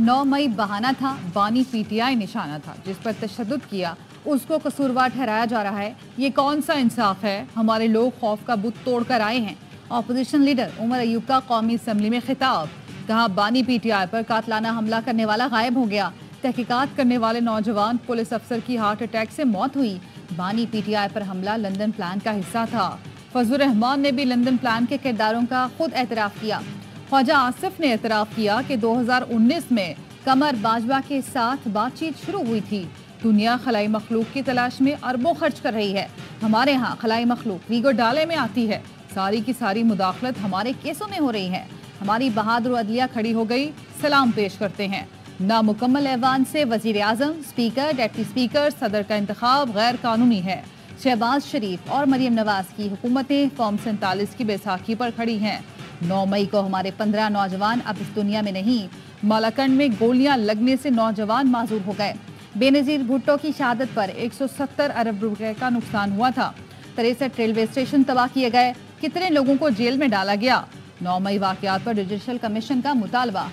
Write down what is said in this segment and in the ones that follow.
9 मई बहाना था, बानी पीटीआई निशाना था। जिस पर तशद्दुद किया उसको कसूरवार ठहराया जा रहा है। ये कौन सा इंसाफ है? हमारे लोग खौफ का बुत तोड़ कर आए हैं। ऑपोजिशन लीडर उमर अयूब का कौमी असम्बली में खिताब। कहा, बानी पीटीआई पर कातलाना हमला करने वाला गायब हो गया। तहकीकात करने वाले नौजवान पुलिस अफसर की हार्ट अटैक से मौत हुई। बानी पीटीआई पर हमला लंदन प्लान का हिस्सा था। फजलुर रहमान ने भी लंदन प्लान के किरदारों का खुद एतराफ़ किया। ख्वाजा आसिफ ने एतराफ़ किया कि 2019 में कमर बाजवा के साथ बातचीत शुरू हुई थी। दुनिया खलाई मखलूक की तलाश में अरबों खर्च कर रही है। हमारे यहाँ खलाई मखलूक वीगो डाले में आती है। सारी की सारी मुदाखलत हमारे केसों में हो रही है। हमारी बहादुर अदलिया खड़ी हो गई। सलाम पेश करते हैं। नामुकम्मल ऐवान से वजीर आजम, स्पीकर, डिप्टी स्पीकर, सदर का इंतखाब गैर कानूनी है। शहबाज शरीफ और मरियम नवाज की हुकूमतें फॉर्म 47 की बैसाखी पर खड़ी हैं। 9 मई को हमारे 15 नौजवान अब इस दुनिया में नहीं। मालाकंड में गोलियां लगने से नौजवान माजूर हो गए। बेनजीर भुट्टो की शहादत पर 170 अरब रुपए का नुकसान हुआ था। 63 रेलवे स्टेशन तबाह किए गए। कितने लोगों को जेल में डाला गया? 9 मई वाकयात पर जुडिशल कमीशन का मुतालबा।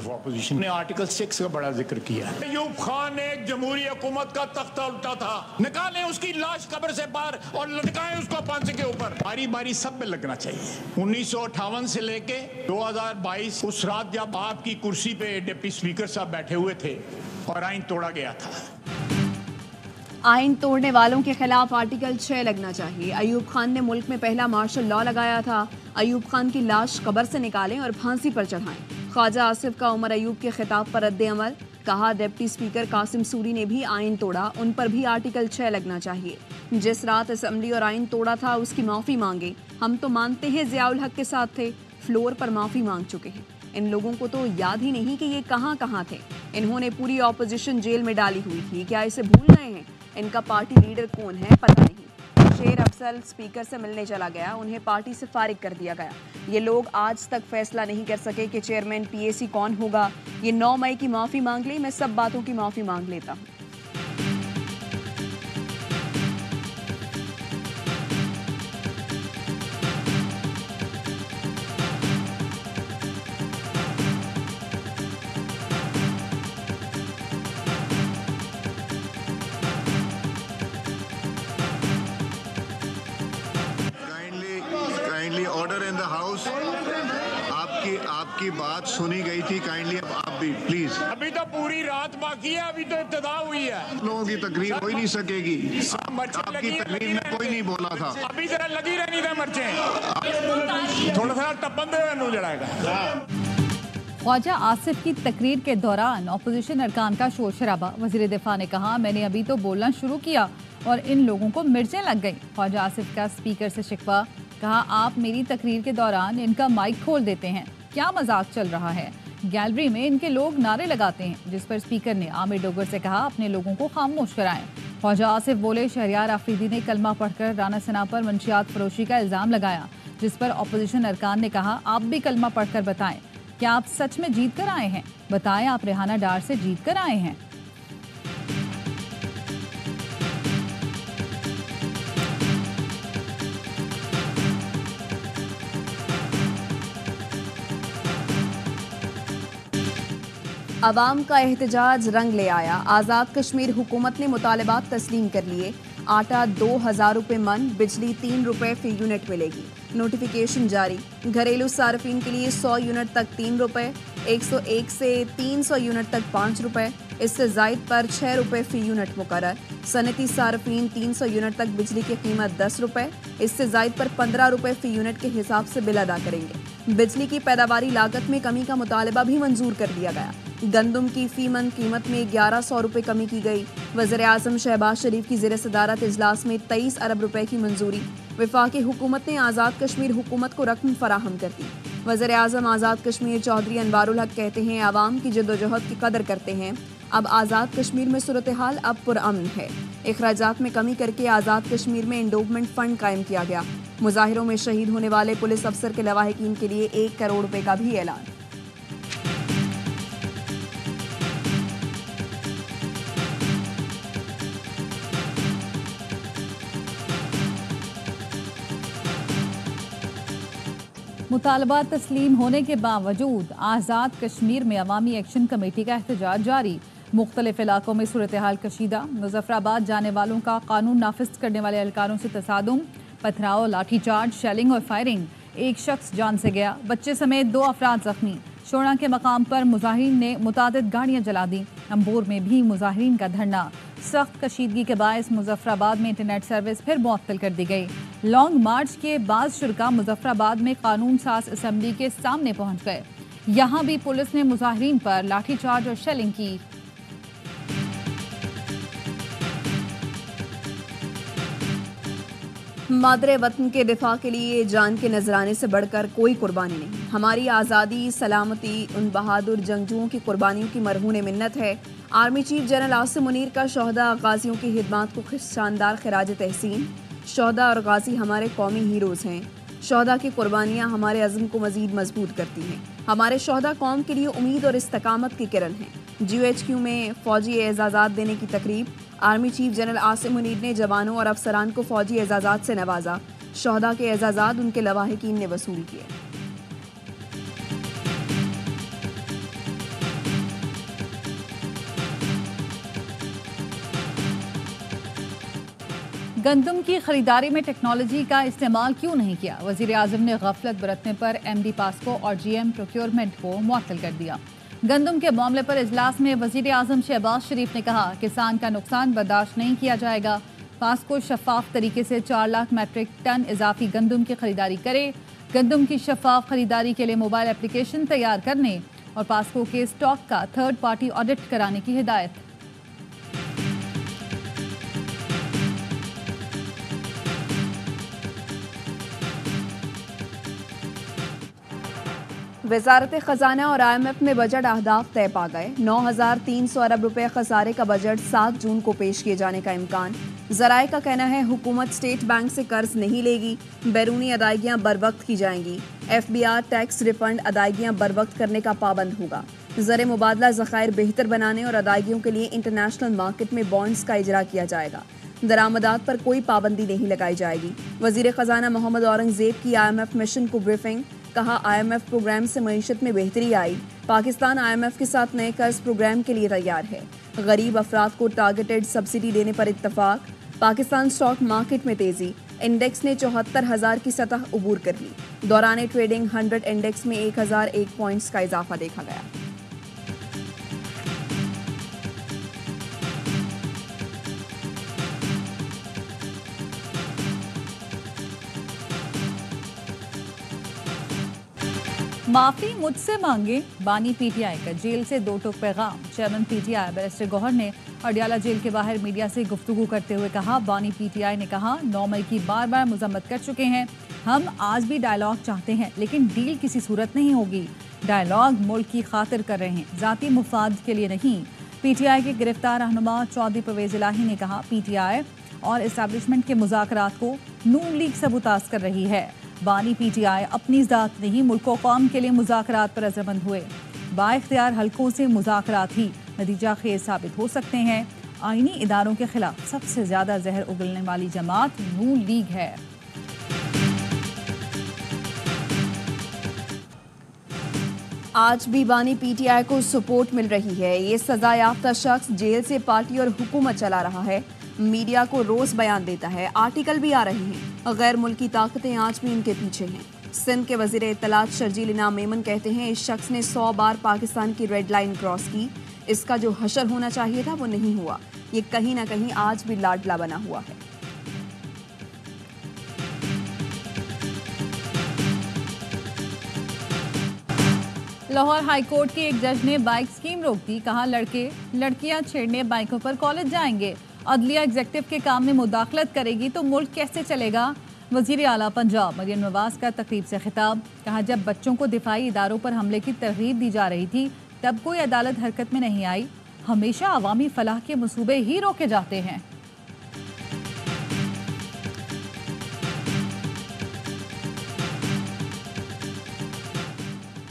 अपोजिशन ने आर्टिकल 6 का बड़ा जिक्र किया। अयूब खान ने एक जमहूरी हुकूमत का तख्ता उल्टा था। निकालें उसकी लाश कब्र से बाहर और लटकाएं उसको फांसी के ऊपर। बारी बारी सब में लगना चाहिए। 1958 से लेके 2022 उस रात जब आपकी कुर्सी पे डिप्टी स्पीकर साहब बैठे हुए थे और आइन तोड़ा गया था। आइन तोड़ने वालों के खिलाफ आर्टिकल 6 लगना चाहिए। अयूब खान ने मुल्क में पहला मार्शल लॉ लगाया था। अयूब खान की लाश कब्र से निकालें और फांसी पर चढ़ाएं। ख्वाजा आसिफ का उमर अयूब के खिताब पर रद्द अमल। कहा, डिप्टी स्पीकर कासिम सूरी ने भी आइन तोड़ा, उन पर भी आर्टिकल 6 लगना चाहिए। जिस रात असम्बली और आइन तोड़ा था उसकी माफ़ी मांगे। हम तो मानते हैं ज़ियाउल हक के साथ थे, फ्लोर पर माफ़ी मांग चुके हैं। इन लोगों को तो याद ही नहीं कि ये कहाँ कहाँ थे। इन्होंने पूरी ऑपोजिशन जेल में डाली हुई थी। क्या इसे भूल गए हैं? इनका पार्टी लीडर कौन है पता नहीं। शेर अफसल स्पीकर से मिलने चला गया, उन्हें पार्टी से फारिग कर दिया गया। ये लोग आज तक फैसला नहीं कर सके कि चेयरमैन पीएसी कौन होगा। ये 9 मई की माफ़ी मांग ली, मैं सब बातों की माफ़ी मांग लेता हूँ। Order in the house. आपकी बात सुनी गई थी। काइंडली आप भी प्लीज। अभी तो पूरी रात बाकी है, अभी तो इब्तिदा हुई है। लोगों की तकरीर हो ही नहीं सकेगी। आपकी तकरीर में कोई नहीं बोला था। अभी जरा लगी रहनी था मर्चे थोड़ा सा टप्पन दे जड़ाएगा। ख्वाजा आसिफ की तकरीर के दौरान अपोजिशन अरकान का शोर शराबा। वजीर दिफा ने कहा, मैंने अभी तो बोलना शुरू किया और इन लोगों को मिर्चें लग गई। ख्वाजा आसिफ का स्पीकर से शिकवा। कहा, आप मेरी तकरीर के दौरान इनका माइक खोल देते हैं, क्या मजाक चल रहा है? गैलरी में इनके लोग नारे लगाते हैं। जिस पर स्पीकर ने आमिर डोगर से कहा, अपने लोगों को खामोश कराएं। ख्वाजा आसिफ बोले, शहरियार आफरीदी ने कलमा पढ़कर राना सना पर मंशियात फरोशी का इल्ज़ाम लगाया। जिस पर अपोजिशन अरकान ने कहा, आप भी कलमा पढ़कर बताएं, क्या आप सच में जीत कर आए हैं? बताएं आप रेहाना डार से जीत कर आए हैं। अवाम का एहतजाज रंग ले आया। आज़ाद कश्मीर हुकूमत ने मुतालबात तस्लीम कर लिए। आटा 2000 रुपये मन, बिजली 3 रुपये फी यूनिट मिलेगी। नोटिफिकेशन जारी। घरेलू सार्फिन के लिए 100 यूनिट तक 3 रुपये, 101 से 300 यूनिट तक 5 रुपये, इससे जायद पर 6 रुपये फी यूनिट मुकर्रर। सनती सार्फिन 300 यूनिट तक बिजली की कीमत 10 रुपये, इससे जायद पर 15 रुपये फी यूनिट के हिसाब से बिल अदा करेंगे। बिजली की पैदावारी लागत में कमी का मुतालबा भी मंजूर कर दिया गया। गंदम की फी मन कीमत में 1100 रुपये कमी की गई। वज़ीर आज़म शहबाज शरीफ की ज़ेर सदारत इजलास में 23 अरब रुपए की मंजूरी। वफाकी हुकूमत ने आज़ाद कश्मीर हुकूमत को रकम फराहम कर दी। वज़ीर आज़म आज़ाद कश्मीर चौधरी अनवारुल हक कहते हैं, आवाम की जद्दोजहद की कदर करते हैं। अब आज़ाद कश्मीर में सूरत हाल अब पुरअमन है। अखराजात में कमी करके आज़ाद कश्मीर में एंडोवमेंट फ़ंड कायम किया गया। मुजाहिरों में शहीद होने वाले पुलिस अफसर के लवाहिकीन के लिए 1 करोड़ रुपए का भी ऐलान। मुतालबा तस्लीम होने के बावजूद आज़ाद कश्मीर में अवामी एक्शन कमेटी का एहतजाज जारी। मुख्तलिफ इलाकों में सूरत हाल कशीदा। मुजफ्फराबाद जाने वालों का कानून नाफिज करने वाले एहलकारों से तसादुम, पथराव, लाठीचार्ज, शेलिंग और फायरिंग। एक शख्स जान से गया, बच्चे समेत 2 अफराद जख्मी। शोड़ा के मकाम पर मुजाहिरीन ने मुतादिद गाड़ियां जला दी। अंबोर में भी मुजाहिरीन का धरना। सख्त कशीदगी के बायस मुजफ्फराबाद में इंटरनेट सर्विस फिर मुअत्तल कर दी गई। लॉन्ग मार्च के बाद शुरा मुजफ्फराबाद में कानून साज असम्बली के सामने पहुंच गए। यहां भी पुलिस ने मुजाहिरीन पर लाठीचार्ज और शेलिंग की। मादरे वतन के दिफा के लिए जान के नजराने से बढ़कर कोई कुर्बानी नहीं। हमारी आज़ादी सलामती उन बहादुर जंगजुओं की कुर्बानियों की मरहून मिन्नत है। Army chief general Asim Munir का शोहदा गाजियों की खिदमत को शानदार खिराज तहसीन। शोहदा और गाजी हमारे कौमी हीरोज़ हैं। शोहदा की कुर्बानियाँ हमारे अज़्म को मज़ीद मजबूत करती हैं। हमारे शोहदा कौम के लिए उम्मीद और इस्तकामत की किरण हैं। GHQ में फ़ौजी एजाज़ात देने की तकरीब। Army chief general Asim Munir ने जवानों और अफसरान को फ़ौजी एजाज़ात से नवाजा। शोहदा के एजाज़ात उनके लवाहिकीन ने वसूल किए। गंदम की खरीदारी में टेक्नोलॉजी का इस्तेमाल क्यों नहीं किया? वज़ीर आज़म ने गफलत बरतने पर MD पास्को और GM प्रोक्योरमेंट को मुअत्तल कर दिया। गंदम के मामले पर इजलास में वज़ीर आज़म शहबाज शरीफ ने कहा, किसान का नुकसान बर्दाश्त नहीं किया जाएगा। पास्को शफाफ तरीके से 4 लाख मैट्रिक टन इजाफी गंदम की खरीदारी करे। गंदम की शफाफ खरीदारी के लिए मोबाइल एप्लीकेशन तैयार करने और पास्को के स्टॉक का थर्ड पार्टी ऑडिट कराने की हिदायत। वजारत ख़जाना और IMF में बजट अहदाफ तय पा गए। 9,300 अरब रुपए खसारे का बजट 7 जून को पेश किए जाने का इम्कान। ज़राए का कहना है हुकूमत स्टेट बैंक से कर्ज नहीं लेगी। बैरूनी अदायगियाँ बर वक्त की जाएंगी। FBR टैक्स रिफंड अदायगियाँ बर वक्त करने का पाबंद होगा। ज़र मुबादला ज़खायर बेहतर बनाने और अदायगियों के लिए इंटरनेशनल मार्केट में बॉन्ड्स का इजरा किया जाएगा। दरामदात पर कोई पाबंदी नहीं लगाई जाएगी। वज़ीर ख़जाना मोहम्मद औरंगज़ेब की IMF मिशन को ब्रीफिंग। कहा, IMF प्रोग्राम से मईशत में बेहतरी आई। पाकिस्तान IMF के साथ नए कर्ज प्रोग्राम के लिए तैयार है। गरीब अफराद को टारगेटेड सब्सिडी देने पर इत्तफाक। पाकिस्तान स्टॉक मार्केट में तेजी। इंडेक्स ने 74,000 की सतह उबूर कर ली। दौरान ट्रेडिंग 100 इंडेक्स में 1,001 पॉइंट्स का इजाफा देखा गया। माफी मुझसे मांगे बानी PTI का जेल से 2 टूक पैगाम। चेयरमैन PTI बैरिस्टर गौहर ने अडियाला जेल के बाहर मीडिया से गुफ्तगू करते हुए कहा, बानी PTI ने कहा 9 मई की बार बार मजम्मत कर चुके हैं। हम आज भी डायलॉग चाहते हैं, लेकिन डील किसी सूरत नहीं होगी। डायलॉग मुल्क की खातिर कर रहे हैं, जाती मुफाद के लिए नहीं। PTI के गिरफ्तार रहनुमा चौधरी परवेज इलाही ने कहा, PTI और इस्टेब्लिशमेंट के मुज़ाकरात को नून लीग सबूताज कर रही है। बानी PTI अपनी ज़ात नहीं, मुल्क और कौम के लिए मुज़ाकरात पर रज़ामंद हुए। बाइख्तियार हलकों से मुज़ाकरात ही नतीजा खेज साबित हो सकते हैं। आईनी इदारों के खिलाफ सबसे ज़्यादा जहर उगलने वाली जमात नून लीग है। आज भी बानी PTI को सपोर्ट मिल रही है। ये सजा याफ्ता शख्स जेल से पार्टी और हुकूमत चला रहा है। मीडिया को रोज बयान देता है, आर्टिकल भी आ रहे हैं। गैर मुल्की ताकतें आज भी इनके पीछे हैं। सिंध के वजीर इत्तलात शर्जील इनाम मेमन कहते हैं, इस शख्स ने 100 बार पाकिस्तान की रेड लाइन क्रॉस की। इसका जो हशर होना चाहिए था वो नहीं हुआ। ये कहीं ना कहीं आज भी लाडला बना हुआ है। लाहौर हाईकोर्ट के एक जज ने बाइक स्कीम रोक दी। कहा, लड़के लड़कियां छेड़ने बाइकों पर कॉलेज जाएंगे। अदलिया एग्जेक्टिव के काम में मुदाखलत करेगी तो मुल्क कैसे चलेगा? वजीर आला पंजाब मरियम नवाज का तकरीब से खिताब। कहा, जब बच्चों को दिफाई इदारों पर हमले की तरगीब दी जा रही थी तब कोई अदालत हरकत में नहीं आई। हमेशा अवामी फलाह के मंसूबे ही रोके जाते हैं।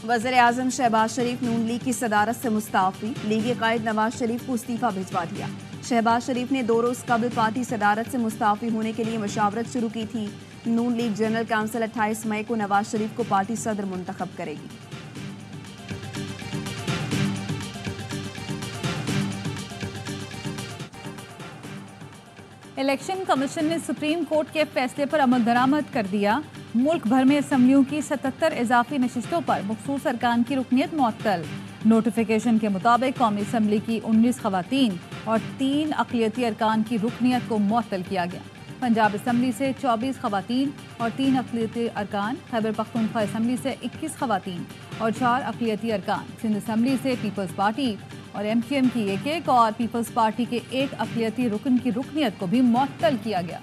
वज़ीर आज़म शहबाज शरीफ नून लीग की सदारत से मुस्ताफ़ी। लीगी कायद नवाज शरीफ को इस्तीफ़ा भिजवा दिया। शहबाज शरीफ ने 2 रोज़ कबल पार्टी सदारत से मुस्ताफ़ी होने के लिए मशावरत शुरू की थी। नून लीग जनरल काउंसिल 28 मई को नवाज शरीफ को पार्टी सदर मुंतखब करेगी। इलेक्शन कमीशन ने सुप्रीम कोर्ट के फैसले पर अमल दरामद कर दिया। मुल्क भर में असम्बलियों की 77 इजाफी नशिस्तों पर मखसूस अरकान की रुकनियत मुअत्तल। नोटिफिकेशन के मुताबिक कौमी असम्बली की 19 खवातीन और 3 अक़लियती अरकान की रुकनियत को मुअत्तल किया गया। पंजाब असम्बली से 24 खवातीन और 3 अक़लियती अरकान, खैबर पख्तूनख्वा असम्बली से 21 खवातीन और 4 अक़लियती अरकान, सिंध असम्बली से पीपल्स पार्टी और MQM की 1 और पीपल्स पार्टी के 1 अक़लियती रुकन की रुकनियत को भी मुअत्तल किया गया।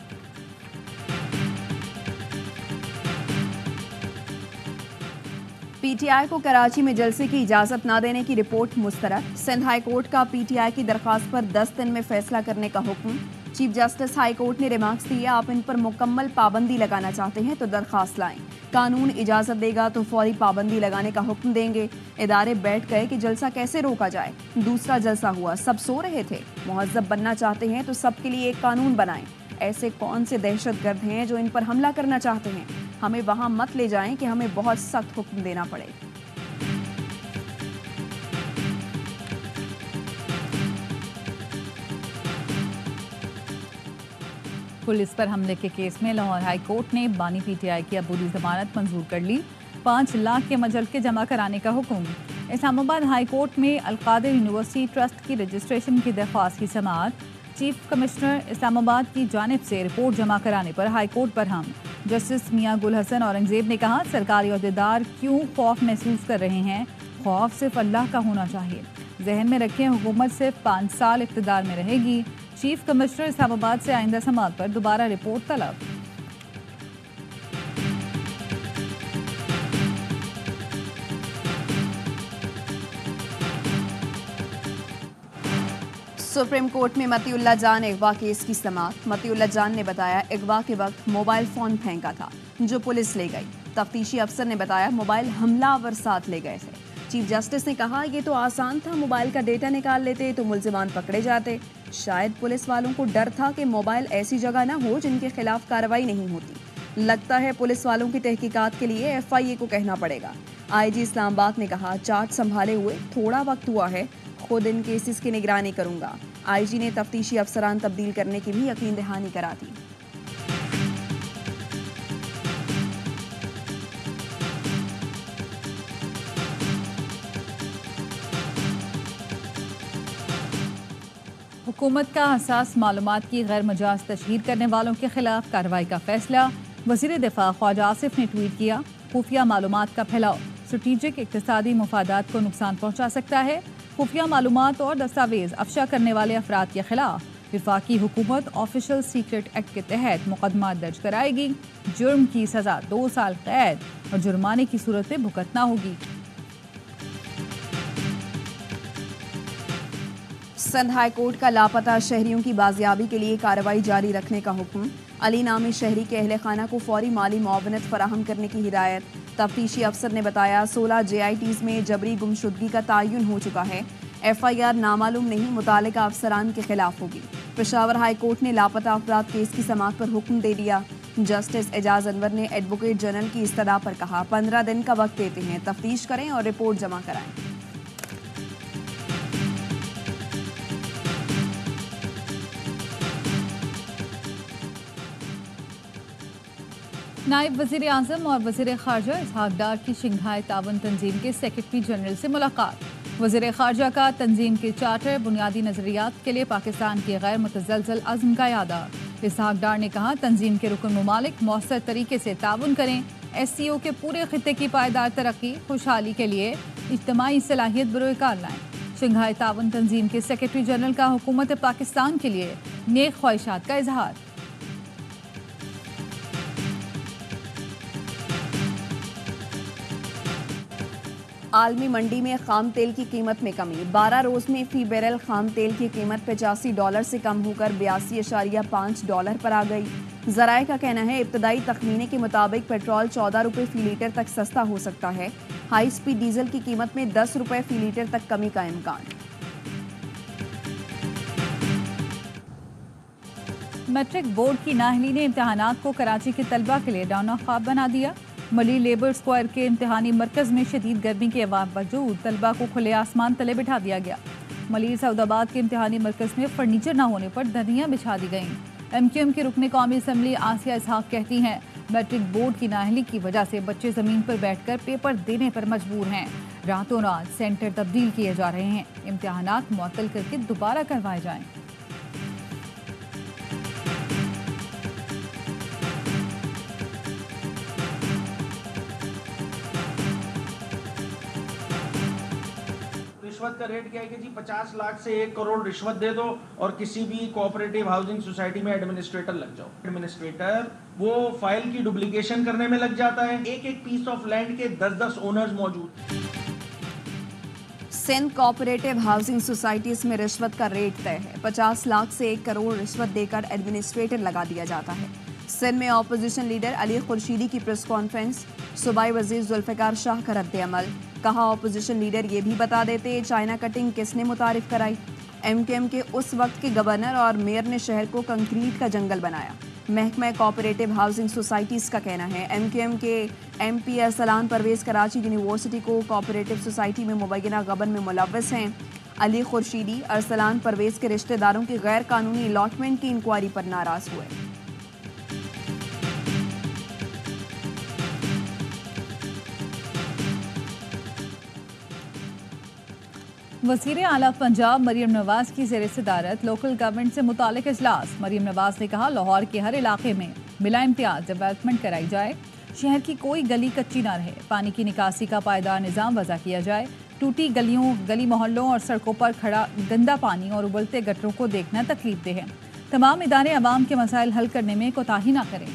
PTI को कराची में जलसे की इजाजत न देने की रिपोर्ट मुस्तरद। सिंध हाई कोर्ट का PTI की दरख्वास्त पर 10 दिन में फैसला करने का हुक्म। चीफ जस्टिस हाई कोर्ट ने रिमार्क्स दिए, आप इन पर मुकम्मल पाबंदी लगाना चाहते हैं तो दरख्वास्त लाएं, कानून इजाजत देगा तो फौरी पाबंदी लगाने का हुक्म देंगे। इदारे बैठ गए कि जलसा कैसे रोका जाए। दूसरा जलसा हुआ, सब सो रहे थे। मुहज़्ज़ब बनना चाहते हैं तो सबके लिए एक कानून बनाएं। ऐसे कौन से दहशतगर्द हैं जो इन पर हमला करना चाहते हैं? हमें वहां मत ले जाएं कि हमें बहुत सख्त हुक्म देना पड़े। पुलिस पर हमले के केस में लाहौर हाई कोर्ट ने बानी PTI की अबूरी जमानत मंजूर कर ली। 5 लाख के मजलके जमा कराने का हुक्म। इस्लामाबाद हाई कोर्ट में अल-कादिर यूनिवर्सिटी ट्रस्ट की रजिस्ट्रेशन की दरख्वास्त की समाअत। चीफ कमिश्नर इस्लामाबाद की जानिब से रिपोर्ट जमा कराने पर हाई कोर्ट बरहम। जस्टिस मियां गुल हसन औरंगजेब ने कहा, सरकारी अहदेदार क्यों खौफ महसूस कर रहे हैं? खौफ सिर्फ अल्लाह का होना चाहिए। जहन में रखें, हुकूमत सिर्फ 5 साल इक़्तिदार में रहेगी। चीफ कमिश्नर इस्लामाबाद से आइंदा समाअत पर दोबारा रिपोर्ट तलब। सुप्रीम कोर्ट में मतीउल्लाह जान अगवा केस की समाअत। मतीउल्लाह जान ने बताया, अगवा के वक्त मोबाइल फ़ोन फेंका था जो पुलिस ले गई। तफ्तीशी अफसर ने बताया, मोबाइल हमलावर साथ ले गए थे। चीफ जस्टिस ने कहा, ये तो आसान था, मोबाइल का डेटा निकाल लेते तो मुल्जिमान पकड़े जाते। शायद पुलिस वालों को डर था कि मोबाइल ऐसी जगह ना हो जिनके खिलाफ कार्रवाई नहीं होती। लगता है पुलिस वालों की तहकीकात के लिए FIA को कहना पड़ेगा। IG इस्लामाबाद ने कहा, चार्ज संभाले हुए थोड़ा वक्त हुआ है, खुद इन केसेस की निगरानी करूंगा। IG ने तफ्तीशी अफसरान तब्दील करने की भी यकीन दहानी करा दी। हुकूमत का हसास मालूमात की गैर मजाज तशहीर करने वालों के खिलाफ कार्रवाई का फैसला। वज़ीर दिफा ख्वाजा आसिफ ने ट्वीट किया, खुफिया मालूमात का फैलाव स्ट्रेटेजिक इक़्तिसादी मुफादात को नुकसान पहुँचा सकता है। खुफिया मालूमात और दस्तावेज अफशा करने वाले अफराद के खिलाफ वफाकी हुकूमत ऑफिशियल सीक्रेट एक्ट के तहत मुकदमा दर्ज कराएगी। जुर्म की सज़ा 2 साल कैद और जुर्माने की सूरत में भुगतना होगी। सिंध हाई कोर्ट का लापता शहरियों की बाजियाबी के लिए कार्रवाई जारी रखने का हुक्म। अली नामी शहरी के अहले खाना को फौरी माली मुआवनत फराहम करने की हिदायत। तफ्तीशी अफसर ने बताया, 16 JITs में जबरी गुमशुदगी का तयन हो चुका है। FIR नामालूम नहीं, मुतालिका अफसरान के खिलाफ होगी। पेशावर हाई कोर्ट ने लापता अफराद केस की समाअत पर हुक्म दे दिया। जस्टिस एजाज अनवर ने एडवोकेट जनरल की इस्तदा पर कहा, 15 दिन का वक्त देते हैं, तफ्तीश करें और रिपोर्ट जमा कराएं। नायब वज़ीर आज़म और वज़ीर ख़ारजा इसहाक डार की शंघाई तावन तंजीम के सेक्रेटरी जनरल से मुलाकात। वज़ीर ख़ारजा का तंजीम के चार्टर बुनियादी नज़रियात के लिए पाकिस्तान के गैर मुतज़लज़ल अज़्म का यादा। इसहाक डार ने कहा, तंजीम के रुकन ममालिक मौसर तरीके से ताउन करें। SCO के पूरे खित्ते की पायदार तरक्की खुशहाली के लिए इज्तिमाई सलाहियत बरोकार लाएँ। शंघाई तावन तंजीम के सेक्रेटरी जनरल का हुकूमत पाकिस्तान के लिए नेक ख्वाहिशात का इजहार। आलमी मंडी में खाम तेल की कीमत में कमी। 12 रोज में फी बैरल खाम तेल की कीमत $85 से कम होकर $82.5 पर आ गई। ज़राए का कहना है, इब्तदाई तखमीने के मुताबिक पेट्रोल ₹14 फी लीटर तक सस्ता हो सकता है। हाई स्पीड डीजल की कीमत में ₹10 फी लीटर तक कमी का इम्कान। मैट्रिक बोर्ड की नाअहली ने इम्तिहानात को कराची के तलबा के लिए डौना ख्वाब बना दिया। मली लेबर स्क्वायर के इम्तिहानी मरकज में शदीद गर्मी के बावजूद तलबा को खुले आसमान तले बिठा दिया गया। मली सऊदाबाद के इम्तिहानी मरकज में फर्नीचर न होने पर धरनियाँ बिछा दी गईं। MQM की रुकने कौमी असम्बली आसिया इसहाक कहती हैं मैट्रिक बोर्ड की नाअहली की वजह से बच्चे ज़मीन पर बैठकर पेपर देने पर मजबूर हैं। रातों रात सेंटर तब्दील किए जा रहे हैं। इम्तिहानात मुअत्तल करके दोबारा करवाए जाएं। रिश्वत का रेट क्या है कि जी 50 लाख से 1 करोड़ रिश्वत दे दो और किसी भी कोऑपरेटिव हाउसिंग सोसाइटी में एडमिनिस्ट्रेटर लग जाओ। एडमिनिस्ट्रेटर वो फाइल की डुप्लीकेशन करने में लग जाता है। एक एक पीस ऑफ लैंड के 10-10 ओनर्स मौजूद। सिंध कोऑपरेटिव हाउसिंग सोसाइटीज में रिश्वत का रेट तय है। 50 लाख से 1 करोड़ रिश्वत देकर एडमिनिस्ट्रेटर लगा दिया जाता है। सिंध में ऑपोजिशन लीडर अली खुर्शीदी की प्रेस कॉन्फ्रेंस, सूबाई वजीर जुल्फिकार शाह का रद्द-ए-अमल। कहा ऑपोजिशन लीडर ये भी बता देते चाइना कटिंग किसने मुतारिफ कराई। MQM के उस वक्त के गवर्नर और मेयर ने शहर को कंक्रीट का जंगल बनाया। महकमा कोऑपरेटिव हाउसिंग सोसाइटीज़ का कहना है MQM के MP अरसलान परवेज़ कराची यूनिवर्सिटी को कोऑपरेटिव सोसाइटी में मुबैना गबन में मुलव्वस हैं। अली खुर्शीदी अरसलान परवेज़ के रिश्तेदारों की गैर कानूनी अलॉटमेंट की इंक्वायरी पर नाराज़ हुए। वज़ीर आला पंजाब मरीम नवाज की ज़ेर सदारत लोकल गवर्नमेंट से मुतालिक इजलास। मरीम नवाज ने कहा लाहौर के हर इलाके में बिला इम्तियाज डेवलपमेंट कराई जाए। शहर की कोई गली कच्ची ना रहे। पानी की निकासी का पायदार निज़ाम वज़ा किया जाए। टूटी गलियों, गली मोहल्लों और सड़कों पर खड़ा गंदा पानी और उबलते गटरों को देखना तकलीफ देह है। तमाम इदारे अवाम के मसाइल हल करने में कोताही ना करें।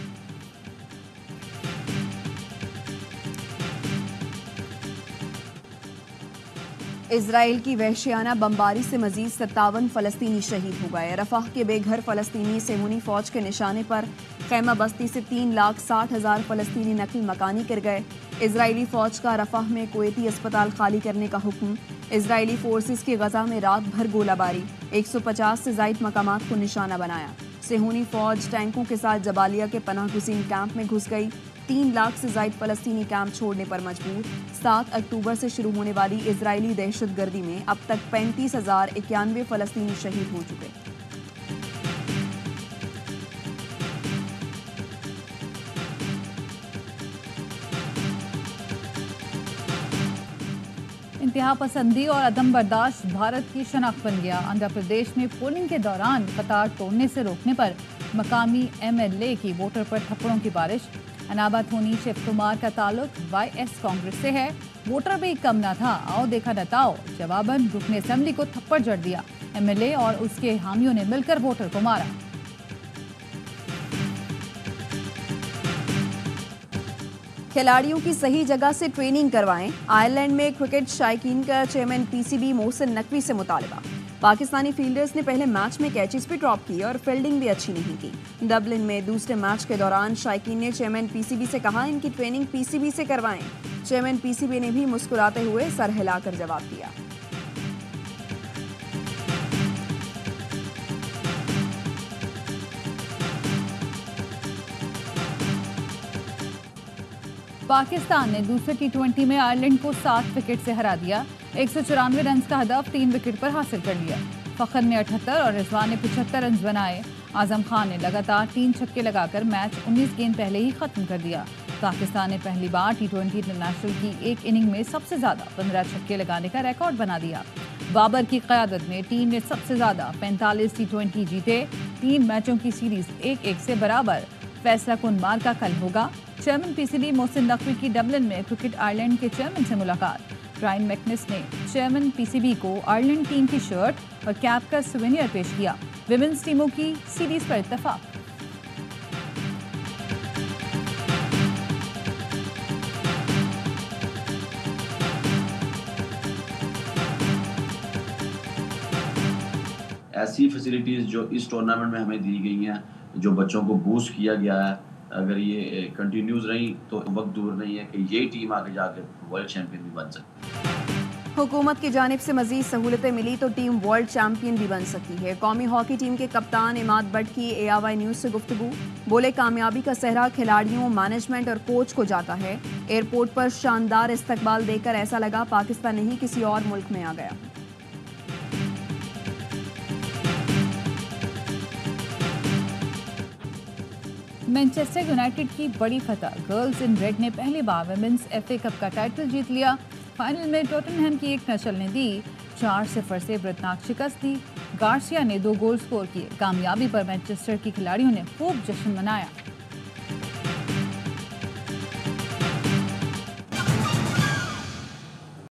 इजराइल की वहशियाना बमबारी से मजीद 57 फ़लस्तीनी शहीद हो गए। रफ़ाह के बेघर फ़लस्तीनी सेहूनी फ़ौज के निशाने पर खैमा बस्ती से 3,60,000 फ़लस्तीनी नकल मकानी कर गए। इजरायली फ़ौज का रफ़ाह में कुवैती अस्पताल खाली करने का हुक्म। इजरायली फोर्सेस की गजा में रात भर गोलाबारी। 150 से ज़ायद मकामात को निशाना बनाया। सेहूनी फ़ौज टैंकों के साथ जबालिया के पनाह गुज़ीन कैंप में घुस गई। 3 लाख से ज़ायद फ़लस्तीनी कैंप छोड़ने पर मजबूर। 7 अक्टूबर से शुरू होने वाली इजरायली दहशतगर्दी में अब तक 35,091 फ़लस्तीनी शहीद हो चुके। इंतहा पसंदी और अदम बर्दाश्त भारत की शनाख्त बन गया। आंध्र प्रदेश में पोलिंग के दौरान कतार तोड़ने से रोकने पर मकामी MLA की वोटर पर थप्पड़ों की बारिश। अनाबा थोनी शिव कुमार का ताल्लुक YS कांग्रेस से है। वोटर भी कम न था, आओ देखा नताओ। जवाबन रुकन असेंबली को थप्पड़ जड़ दिया। MLA और उसके हामियों ने मिलकर वोटर को मारा। खिलाड़ियों की सही जगह से ट्रेनिंग करवाएं। आयरलैंड में क्रिकेट शायकीन का चेयरमैन PCB मोहसिन नकवी से मुतालबा। पाकिस्तानी फील्डर्स ने पहले मैच में कैचेस भी ड्रॉप किए और फील्डिंग भी अच्छी नहीं की। डबलिन में दूसरे मैच के दौरान शायकीन ने चेयरमैन PCB से कहा इनकी ट्रेनिंग PCB से करवाएं। चेयरमैन PCB ने भी मुस्कुराते हुए सर हिलाकर जवाब दिया। पाकिस्तान ने दूसरे T20 में आयरलैंड को 7 विकेट से हरा दिया। 194 रन का हदफ 3 विकेट पर हासिल कर लिया। फखर ने 78 और रिजवान ने 75 रन बनाए। आजम खान ने लगातार 3 छक्के लगाकर मैच 19 गेंद पहले ही खत्म कर दिया। पाकिस्तान ने पहली बार T20 इंटरनेशनल की एक इनिंग में सबसे ज्यादा 15 छक्के लगाने का रिकॉर्ड बना दिया। बाबर की क़यादत में टीम ने सबसे ज्यादा 45 T20 जीते। 3 मैचों की सीरीज 1-1 से बराबर। फैसला कुन मार का कल होगा। चेयरमैन PCB मोहसिन नकवी की डबलिन में क्रिकेट आयरलैंड के चेयरमैन से मुलाकात। ब्रायन मैकनिस ने चेयरमैन PCB को आयरलैंड टीम की शर्ट और कैप का सुवेनियर पेश किया। विमेंस टीमों की सीरीज पर इत्तेफाक। ऐसी फैसिलिटीज़ जो इस टूर्नामेंट में हमें दी गई हैं, जो बच्चों को बूस्ट किया गया है, अगर ये कंटिन्यूज रही तो वक्त दूर नहीं है कि ये टीम आगे जाकर वर्ल्ड चैंपियन भी बन सकती है। हुकूमत की जानिब से मजीद सहूलतें मिली तो टीम वर्ल्ड चैंपियन भी बन सकती है। कौमी हॉकी टीम के कप्तान इमाद बट की ARY न्यूज़ से गुफ्तगू। बोले, कामयाबी का सेहरा खिलाड़ियों, मैनेजमेंट और कोच को जाता है। एयरपोर्ट पर शानदार इस्तकबाल देकर ऐसा लगा पाकिस्तान नहीं किसी और मुल्क में आ गया। मैनचेस्टर यूनाइटेड की बड़ी फतह, गर्ल्स इन रेड ने पहली बार वुमेन्स FA कप का टाइटल जीत लिया। फाइनल में टॉटनहैम की एक नस्ल ने दी 4-0 से बृतनाक शिकस्त दी। गार्सिया ने 2 गोल स्कोर किए। कामयाबी पर मैनचेस्टर की खिलाड़ियों ने खूब जश्न मनाया।